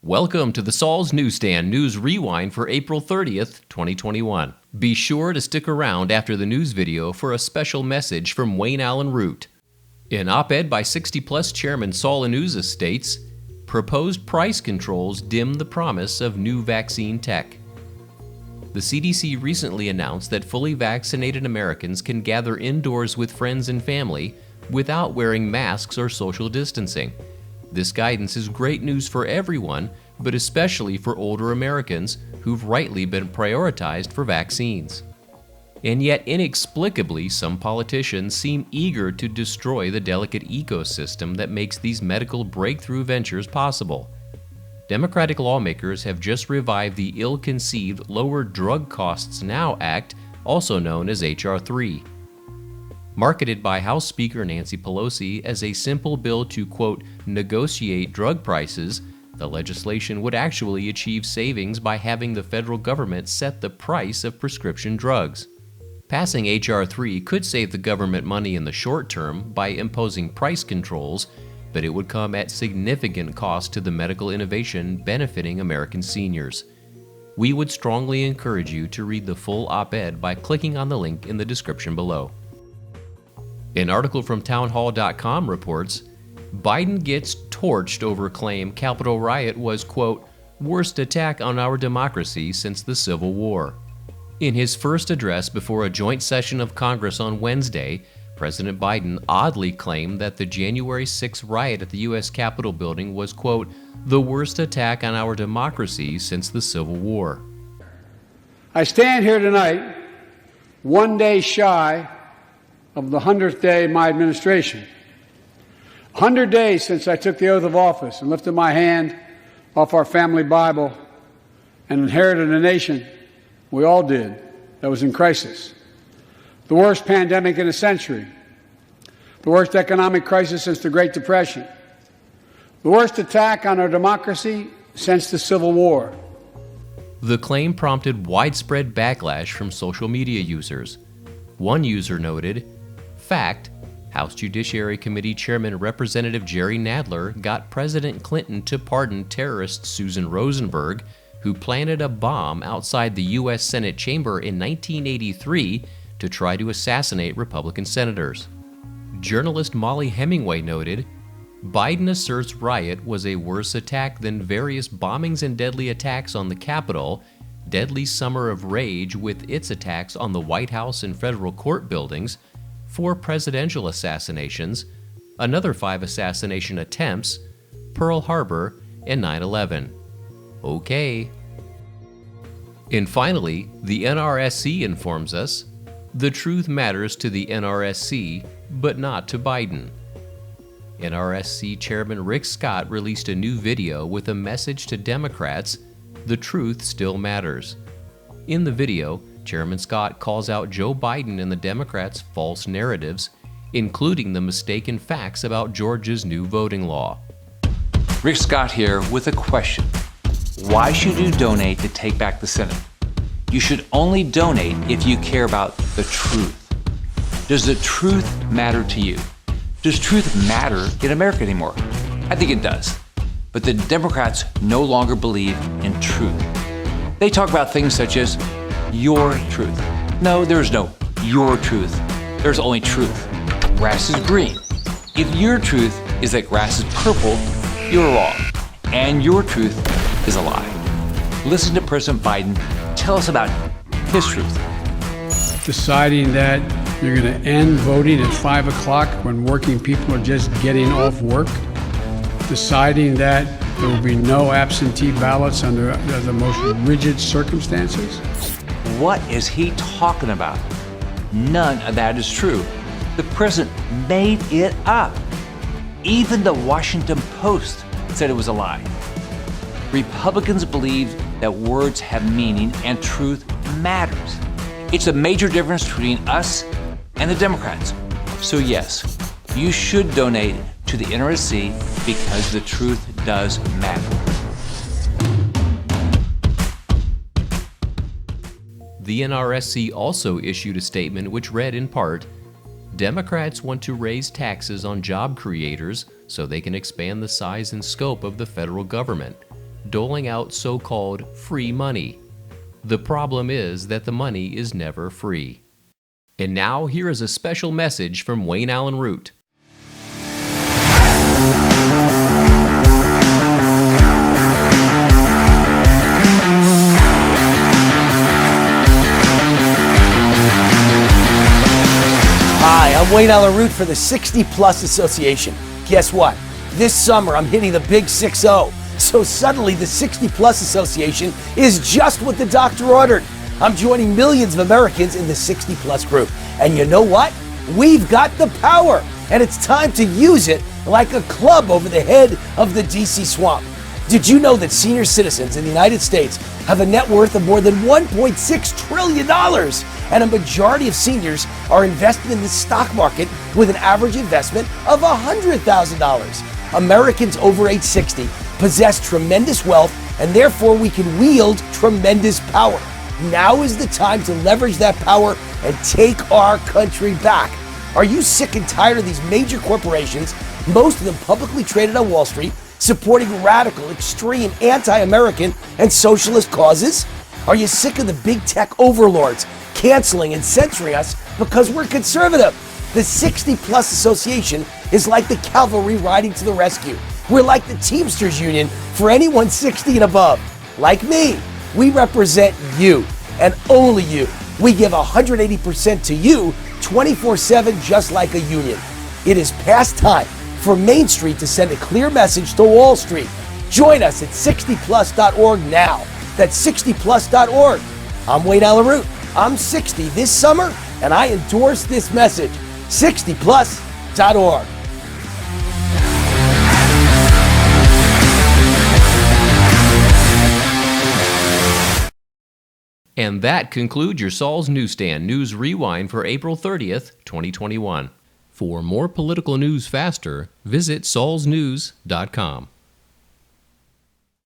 Welcome to the Saul's Newsstand News Rewind for April 30th, 2021. Be sure to stick around after the news video for a special message from Wayne Allyn Root. An op-ed by 60-plus Chairman Saul states, proposed price controls dim the promise of new vaccine tech. The CDC recently announced that fully vaccinated Americans can gather indoors with friends and family without wearing masks or social distancing. This guidance is great news for everyone, but especially for older Americans who've rightly been prioritized for vaccines. And yet, inexplicably, some politicians seem eager to destroy the delicate ecosystem that makes these medical breakthrough ventures possible. Democratic lawmakers have just revived the ill-conceived Lower Drug Costs Now Act, also known as H.R. 3. Marketed by House Speaker Nancy Pelosi as a simple bill to, quote, negotiate drug prices, the legislation would actually achieve savings by having the federal government set the price of prescription drugs. Passing H.R. 3 could save the government money in the short term by imposing price controls, but it would come at significant cost to the medical innovation benefiting American seniors. We would strongly encourage you to read the full op-ed by clicking on the link in the description below. An article from townhall.com reports, Biden gets torched over claim Capitol riot was, quote, worst attack on our democracy since the Civil War. In his first address before a joint session of Congress on Wednesday, President Biden oddly claimed that the January 6th riot at the U.S. Capitol building was, quote, the worst attack on our democracy since the Civil War. I stand here tonight, one day shy of the 100th day of my administration. 100 days since I took the oath of office and lifted my hand off our family Bible and inherited a nation we all did that was in crisis. The worst pandemic in a century. The worst economic crisis since the Great Depression. The worst attack on our democracy since the Civil War. The claim prompted widespread backlash from social media users. One user noted, fact, House Judiciary Committee Chairman Representative Jerry Nadler got President Clinton to pardon terrorist Susan Rosenberg, who planted a bomb outside the U.S. Senate chamber in 1983 to try to assassinate Republican senators. Journalist Molly Hemingway noted, Biden asserts riot was a worse attack than various bombings and deadly attacks on the Capitol, deadly summer of rage with its attacks on the White House and federal court buildings, 4 presidential assassinations, another 5 assassination attempts, Pearl Harbor, and 9/11. Okay. And finally, the NRSC informs us, the truth matters to the NRSC, but not to Biden. NRSC Chairman Rick Scott released a new video with a message to Democrats, the truth still matters. In the video, Chairman Scott calls out Joe Biden and the Democrats' false narratives, including the mistaken facts about Georgia's new voting law. Rick Scott here with a question. Why should you donate to take back the Senate? You should only donate if you care about the truth. Does the truth matter to you? Does truth matter in America anymore? I think it does. But the Democrats no longer believe in truth. They talk about things such as your truth. No, there's no your truth. There's only truth. Grass is green. If your truth is that grass is purple, you're wrong. And your truth is a lie. Listen to President Biden tell us about his truth. Deciding that you're going to end voting at 5 o'clock when working people are just getting off work. Deciding that there will be no absentee ballots under the most rigid circumstances. What is he talking about? None of that is true. The president made it up. Even the Washington Post said it was a lie. Republicans believe that words have meaning and truth matters. It's a major difference between us and the Democrats. So yes, you should donate to the NRSC because the truth does matter. The NRSC also issued a statement which read in part, Democrats want to raise taxes on job creators so they can expand the size and scope of the federal government. doling out so-called free money. The problem is that the money is never free. And now here is a special message from Wayne Allyn Root. Hi, I'm Wayne Allyn Root for the 60 Plus Association. Guess what? This summer I'm hitting the big 6-0. So suddenly the 60 Plus Association is just what the doctor ordered. I'm joining millions of Americans in the 60 Plus group. And you know what? We've got the power. And it's time to use it like a club over the head of the DC swamp. Did you know that senior citizens in the United States have a net worth of more than $1.6 trillion? And a majority of seniors are invested in the stock market with an average investment of $100,000. Americans over age 60 possess tremendous wealth, and therefore we can wield tremendous power. Now is the time to leverage that power and take our country back. Are you sick and tired of these major corporations, most of them publicly traded on Wall Street, supporting radical, extreme, anti-American and socialist causes? Are you sick of the big tech overlords canceling and censoring us because we're conservative? The 60 Plus Association is like the cavalry riding to the rescue. We're like the Teamsters Union for anyone 60 and above. Like me, we represent you and only you. We give 180% to you 24/7, just like a union. It is past time for Main Street to send a clear message to Wall Street. Join us at 60plus.org now. That's 60plus.org. I'm Wayne Allyn Root. I'm 60 this summer, and I endorse this message. 60plus.org. And that concludes your Saul's Newsstand News Rewind for April 30th, 2021. For more political news faster, visit saulsnews.com.